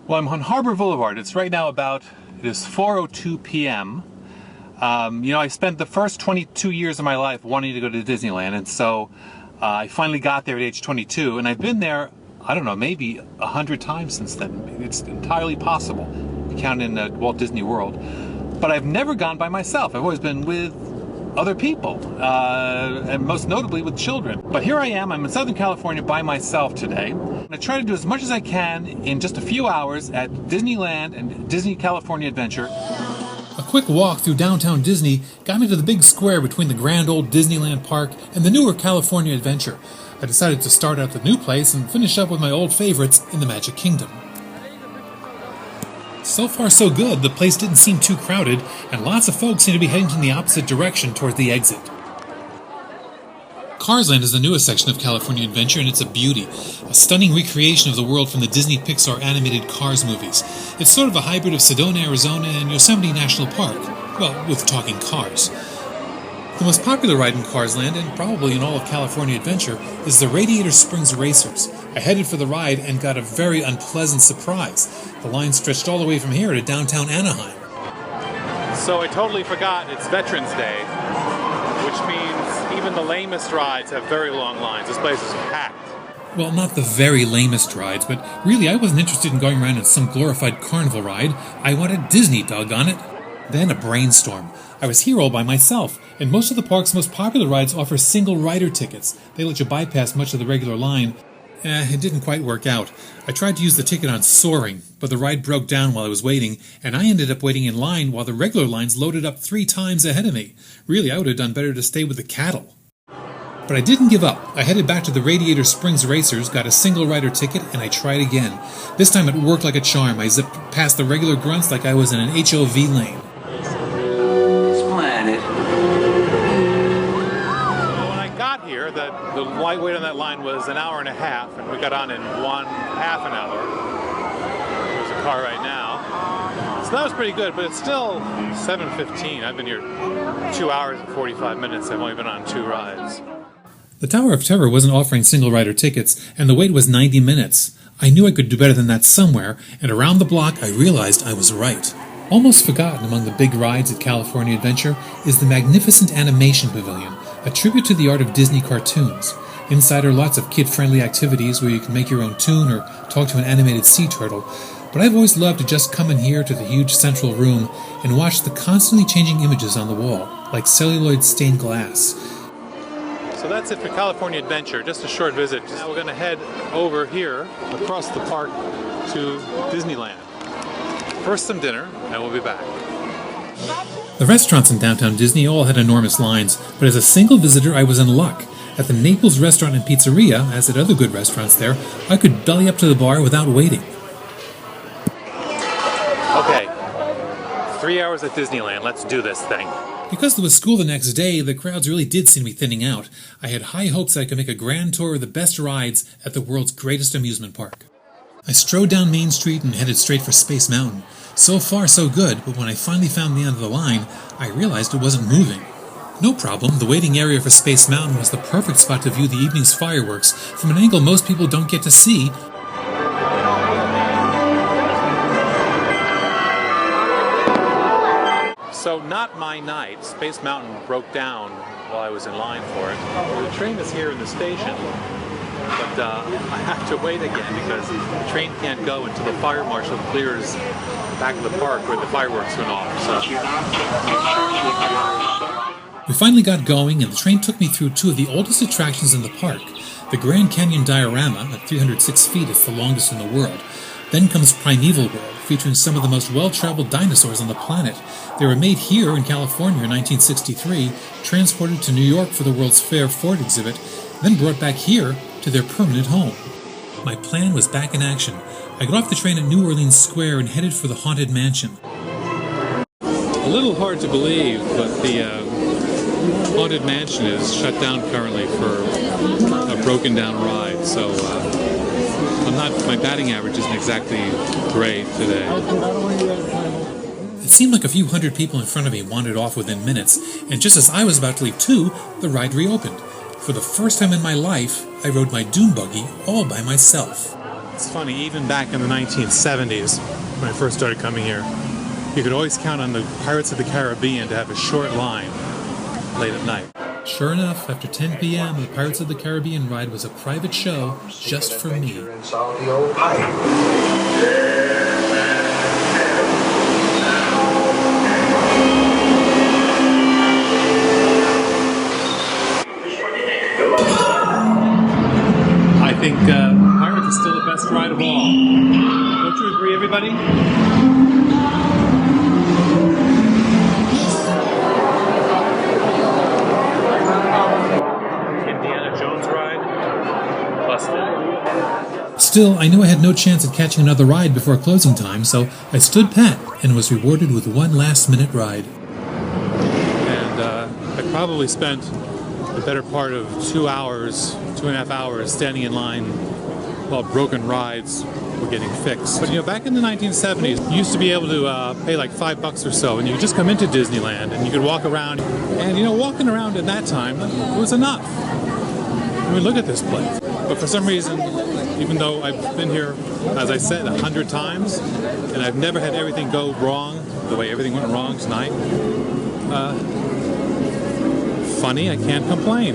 Well, I'm on Harbor Boulevard. It's right now it is 4:02 p.m. I spent the first 22 years of my life wanting to go to Disneyland, and so I finally got there at age 22, and I've been there, I don't know, maybe 100 times since then. It's entirely possible, counting in Walt Disney World. But I've never gone by myself. I've always been with other people, and most notably with children. But here I am, I'm in Southern California by myself today. I try to do as much as I can in just a few hours at Disneyland and Disney California Adventure. A quick walk through downtown Disney got me to the big square between the grand old Disneyland park and the newer California Adventure. I decided to start out the new place and finish up with my old favorites in the Magic Kingdom. So far so good. The place didn't seem too crowded, and lots of folks seem to be heading in the opposite direction toward the exit. Carsland is the newest section of California Adventure, and it's a beauty. A stunning recreation of the world from the Disney Pixar animated Cars movies. It's sort of a hybrid of Sedona, Arizona, and Yosemite National Park. Well, with talking cars. The most popular ride in Carsland, and probably in all of California Adventure, is the Radiator Springs Racers. I headed for the ride and got a very unpleasant surprise. The line stretched all the way from here to downtown Anaheim. So I totally forgot it's Veterans Day, which means even the lamest rides have very long lines. This place is packed. Well, not the very lamest rides, but really I wasn't interested in going around in some glorified carnival ride. I wanted Disney, doggone it. Then a brainstorm. I was here all by myself, and most of the park's most popular rides offer single rider tickets. They let you bypass much of the regular line. It didn't quite work out. I tried to use the ticket on Soaring, but the ride broke down while I was waiting, and I ended up waiting in line while the regular lines loaded up 3 times ahead of me. Really, I would have done better to stay with the cattle. But I didn't give up. I headed back to the Radiator Springs Racers, got a single rider ticket, and I tried again. This time it worked like a charm. I zipped past the regular grunts like I was in an HOV lane. Splendid. When I got here, the light wait on that line was an hour and a half, and we got on in half an hour. There's a car right now. So that was pretty good, but it's still 7:15. I've been here 2 hours and 45 minutes. I've only been on 2 rides. The Tower of Terror wasn't offering single-rider tickets, and the wait was 90 minutes. I knew I could do better than that somewhere, and around the block I realized I was right. Almost forgotten among the big rides at California Adventure is the magnificent Animation Pavilion, a tribute to the art of Disney cartoons. Inside are lots of kid-friendly activities where you can make your own tune or talk to an animated sea turtle, but I've always loved to just come in here to the huge central room and watch the constantly changing images on the wall, like celluloid stained glass. So that's it for California Adventure, just a short visit. Now we're going to head over here, across the park, to Disneyland. First some dinner, and we'll be back. The restaurants in downtown Disney all had enormous lines, but as a single visitor I was in luck. At the Naples Restaurant and Pizzeria, as at other good restaurants there, I could belly up to the bar without waiting. Okay, 3 hours at Disneyland, let's do this thing. Because there was school the next day, the crowds really did seem to be thinning out. I had high hopes that I could make a grand tour of the best rides at the world's greatest amusement park. I strode down Main Street and headed straight for Space Mountain. So far so good, but when I finally found the end of the line, I realized it wasn't moving. No problem, the waiting area for Space Mountain was the perfect spot to view the evening's fireworks from an angle most people don't get to see. So not my night. Space Mountain broke down while I was in line for it. The train is here in the station, but I have to wait again because the train can't go until the fire marshal clears the back of the park where the fireworks went off. So. We finally got going, and the train took me through 2 of the oldest attractions in the park. The Grand Canyon Diorama, at 306 feet, is the longest in the world. Then comes Primeval World, featuring some of the most well-traveled dinosaurs on the planet. They were made here in California in 1963, transported to New York for the World's Fair Ford exhibit, then brought back here to their permanent home. My plan was back in action. I got off the train at New Orleans Square and headed for the Haunted Mansion. A little hard to believe, but the Haunted Mansion is shut down currently for a broken down ride, so my batting average isn't exactly great today. It seemed like a few hundred people in front of me wandered off within minutes, and just as I was about to leave too, the ride reopened. For the first time in my life, I rode my dune buggy all by myself. It's funny, even back in the 1970s, when I first started coming here, you could always count on the Pirates of the Caribbean to have a short line late at night. Sure enough, after 10 p.m., the Pirates of the Caribbean ride was a private show just for me. I think Pirates is still the best ride of all. Don't you agree, everybody? Indiana Jones ride? Busted. Still, I knew I had no chance at catching another ride before closing time, so I stood pat and was rewarded with one last-minute ride. And I probably spent the better part of 2.5 hours standing in line while broken rides were getting fixed. But back in the 1970s, you used to be able to pay like $5 or so, and you could just come into Disneyland and you could walk around. And walking around at that time was enough. I mean, look at this place. But for some reason, even though I've been here, as I said, 100 times, and I've never had everything go wrong the way everything went wrong tonight, funny, I can't complain.